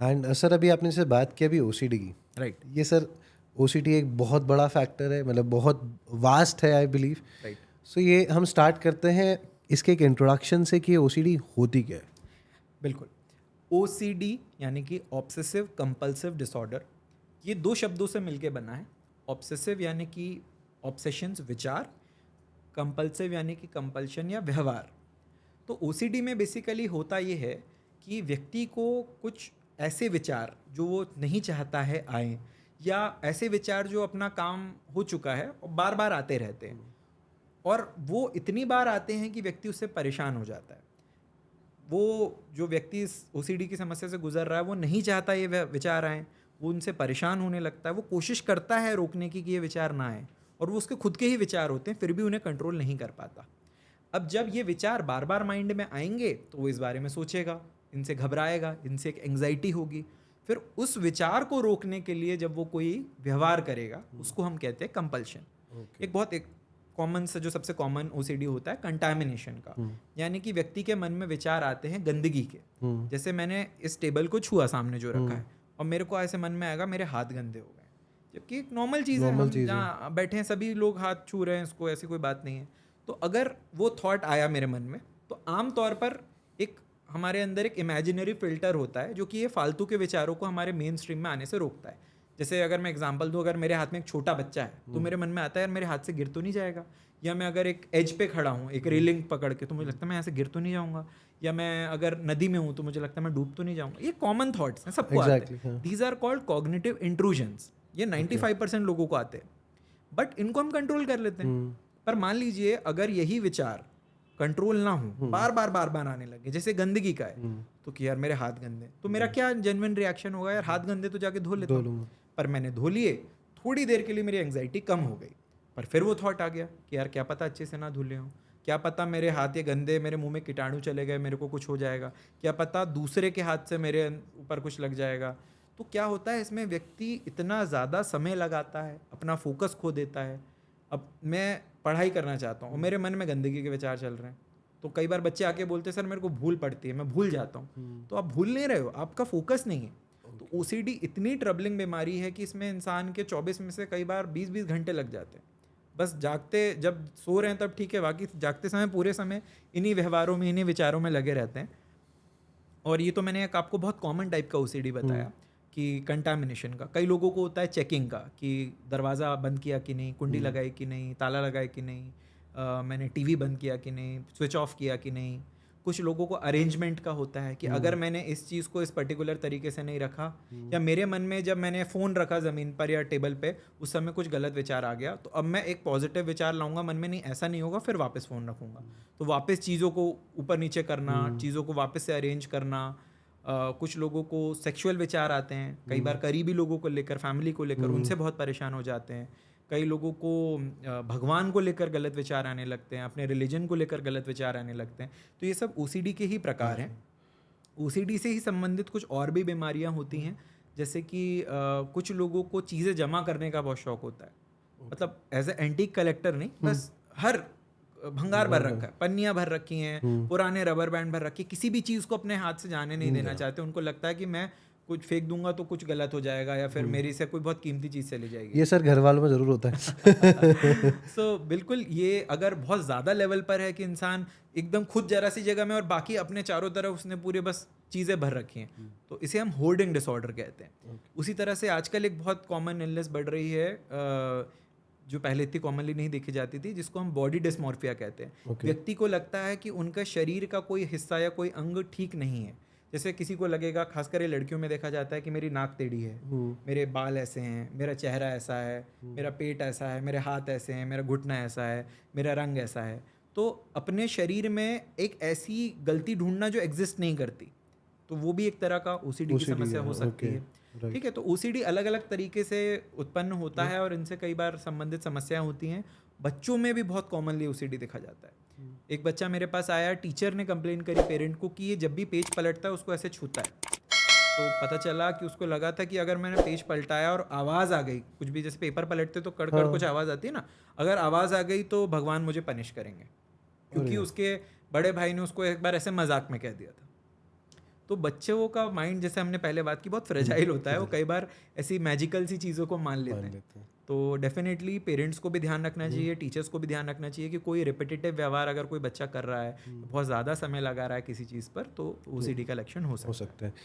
And sir अभी आपने से बात की अभी ओसीडी की, राइट ये सर ओसीडी एक बहुत बड़ा फैक्टर है, मतलब बहुत वास्ट है आई बिलीव. राइट सो ये हम स्टार्ट करते हैं इसके एक इंट्रोडक्शन से कि ओसीडी होती क्या है. बिल्कुल. OCD यानी कि ऑब्सेसिव कंपल्सिव डिसऑर्डर, ये दो शब्दों से मिलके बना है. ऑब्सेसिव यानी कि ऑब्सेशंस विचार, कंपल्सिव यानी कि कंपल्शन या व्यवहार. तो OCD में बेसिकली होता ये है कि व्यक्ति को कुछ ऐसे विचार जो वो नहीं चाहता है आए, या ऐसे विचार जो अपना काम हो चुका है और बार बार आते रहते हैं, और वो इतनी बार आते हैं कि व्यक्ति उससे परेशान हो जाता है. वो जो व्यक्ति इस OCD की समस्या से गुजर रहा है वो नहीं चाहता ये विचार आए, वो उनसे परेशान होने लगता है, वो कोशिश करता है रोकने की कि ये विचार ना आए, और वो उसके खुद के ही विचार होते हैं, फिर भी उन्हें कंट्रोल नहीं कर पाता. अब जब ये विचार बार बार माइंड में आएंगे तो वो इस बारे में सोचेगा, इनसे घबराएगा, इनसे एक एंग्जाइटी होगी. फिर उस विचार को रोकने के लिए जब वो कोई व्यवहार करेगा उसको हम कहते हैं कंपल्शन. एक बहुत एक कॉमन से जो सबसे कॉमन OCD होता है कंटामिनेशन का, यानी कि व्यक्ति के मन में विचार आते हैं गंदगी के. जैसे मैंने इस टेबल को छुआ सामने जो रखा है, और मेरे को ऐसे मन में आएगा मेरे हाथ गंदे हो गए, जबकि एक नॉर्मल चीज़ है, हम जहाँ बैठे हैं सभी लोग हाथ छू रहे हैं, इसको ऐसी कोई बात नहीं है. तो अगर वो थॉट आया मेरे मन में, तो आम तौर पर एक हमारे अंदर एक इमेजिनरी फिल्टर होता है जो कि ये फालतू के विचारों को हमारे मेन स्ट्रीम में आने से रोकता है. जैसे अगर मैं एग्जांपल दूं, अगर मेरे हाथ में एक छोटा बच्चा है तो मेरे मन में आता है यार मेरे हाथ से गिर तो नहीं जाएगा, या मैं अगर एक एज पे खड़ा हूँ एक रेलिंग पकड़ के तो मुझे लगता है मैं यहाँ से गिर तो नहीं जाऊँगा, या मैं अगर नदी में हूँ तो मुझे लगता है मैं डूब तो नहीं जाऊँगा. ये कॉमन थॉट्स हैं, सबको आते हैं. These are called cognitive intrusions. ये 95% लोगों को आते हैं, बट इनको हम कंट्रोल कर लेते हैं. पर मान लीजिए अगर यही विचार कंट्रोल ना हो, बार बार आने लगे, जैसे गंदगी का है, तो कि यार मेरे हाथ गंदे, तो मेरा क्या जेन्युइन रिएक्शन होगा, यार हाथ गंदे तो जाके धो लेता हूँ. पर मैंने धो लिए, थोड़ी देर के लिए मेरी एंग्जाइटी कम हो गई, पर फिर वो थॉट आ गया कि यार क्या पता अच्छे से ना धुले हों, क्या पता मेरे हाथ ये गंदे, मेरे मुंह में कीटाणु चले गए, मेरे को कुछ हो जाएगा, क्या पता दूसरे के हाथ से मेरे ऊपर कुछ लग जाएगा. तो क्या होता है इसमें, व्यक्ति इतना ज़्यादा समय लगाता है, अपना फोकस खो देता है. अब मैं पढ़ाई करना चाहता हूँ और मेरे मन में गंदगी के विचार चल रहे हैं, तो कई बार बच्चे आके बोलते हैं सर मेरे को भूल पड़ती है, मैं भूल जाता हूँ. तो आप भूल नहीं रहे हो, आपका फोकस नहीं है. तो OCD इतनी ट्रबलिंग बीमारी है कि इसमें इंसान के 24 में से कई बार 20-20 घंटे लग जाते हैं. बस जागते, जब सो रहे हैं तब ठीक है, बाकी जागते समय पूरे समय इन्हीं व्यवहारों में, इन्हीं विचारों में लगे रहते हैं. और ये तो मैंने एक आपको बहुत कॉमन टाइप का OCD बताया कि कंटामिनेशन का. कई लोगों को होता है चेकिंग का, कि दरवाज़ा बंद किया कि नहीं, कुंडी लगाई कि नहीं, ताला लगाए कि नहीं, मैंने TV बंद किया कि नहीं, स्विच ऑफ किया कि नहीं. कुछ लोगों को अरेंजमेंट का होता है कि अगर मैंने इस चीज़ को इस पर्टिकुलर तरीके से नहीं रखा, या मेरे मन में जब मैंने फ़ोन रखा ज़मीन पर या टेबल पे उस समय कुछ गलत विचार आ गया, तो अब मैं एक पॉजिटिव विचार लाऊंगा मन में, नहीं ऐसा नहीं होगा, फिर वापस फ़ोन रखूँगा. तो वापस चीज़ों को ऊपर नीचे करना, चीज़ों को वापस से अरेंज करना. कुछ लोगों को सेक्सुअल विचार आते हैं, कई बार करीबी लोगों को लेकर, फैमिली को लेकर, उनसे बहुत परेशान हो जाते हैं. कई लोगों को भगवान को लेकर गलत विचार आने लगते हैं, अपने रिलीजन को लेकर गलत विचार आने लगते हैं. तो ये सब OCD के ही प्रकार हैं. OCD से ही संबंधित कुछ और भी बीमारियां होती हैं, जैसे कि कुछ लोगों को चीज़ें जमा करने का बहुत शौक होता है. मतलब एज ए एंटीक कलेक्टर नहीं, बस हर भंगार भर रखा है, पन्नियाँ भर रखी हैं, पुराने रबर बैंड भर रखी, किसी भी चीज़ को अपने हाथ से जाने नहीं देना चाहते. उनको लगता है कि मैं कुछ फेंक दूंगा तो कुछ गलत हो जाएगा, या फिर मेरी से कोई बहुत कीमती चीज़ चली जाएगी. ये सर घर वालों में ज़रूर होता है. सो बिल्कुल, ये अगर बहुत ज़्यादा लेवल पर है कि इंसान एकदम खुद जरा सी जगह में और बाकी अपने चारों तरफ उसने पूरे बस चीज़ें भर रखी हैं, तो इसे हम होर्डिंग डिसऑर्डर कहते हैं. उसी तरह से आजकल एक बहुत कॉमन इलनेस बढ़ रही है, जो पहले इतनी कॉमनली नहीं देखी जाती थी, जिसको हम बॉडी डिस्मॉर्फिया कहते हैं. व्यक्ति को लगता है कि उनका शरीर का कोई हिस्सा या कोई अंग ठीक नहीं है. जैसे किसी को लगेगा, खासकर ये लड़कियों में देखा जाता है, कि मेरी नाक टेढ़ी है, मेरे बाल ऐसे हैं, मेरा चेहरा ऐसा है, मेरा पेट ऐसा है, मेरे हाथ ऐसे हैं, मेरा घुटना ऐसा है, मेरा रंग ऐसा है. तो अपने शरीर में एक ऐसी गलती ढूंढना जो एग्जिस्ट नहीं करती, तो वो भी एक तरह का OCD की समस्या हो सकती है. ठीक है, तो OCD अलग अलग तरीके से उत्पन्न होता है और इनसे कई बार संबंधित समस्याएं होती हैं. बच्चों में भी बहुत कॉमनली OCD देखा जाता है. एक बच्चा मेरे पास आया, टीचर ने कंप्लेन करी पेरेंट को कि ये जब भी पेज पलटता है उसको ऐसे छूता है. तो पता चला कि उसको लगा था कि अगर मैंने पेज पलटाया और आवाज़ आ गई, कुछ भी जैसे पेपर पलटते तो कड़ कड़ कुछ आवाज़ आती है ना, अगर आवाज़ आ गई तो भगवान मुझे पनिश करेंगे, क्योंकि उसके बड़े भाई ने उसको एक बार ऐसे मजाक में कह दिया था. तो बच्चों का माइंड, जैसे हमने पहले बात की, बहुत फ्रेजाइल होता है, वो कई बार ऐसी मैजिकल सी चीज़ों को मान लेते हैं। तो डेफिनेटली पेरेंट्स को भी ध्यान रखना चाहिए, टीचर्स को भी ध्यान रखना चाहिए कि कोई रिपीटेटिव व्यवहार अगर कोई बच्चा कर रहा है, बहुत ज़्यादा समय लगा रहा है किसी चीज़ पर, तो ओसीडी का लक्षण हो सकता है।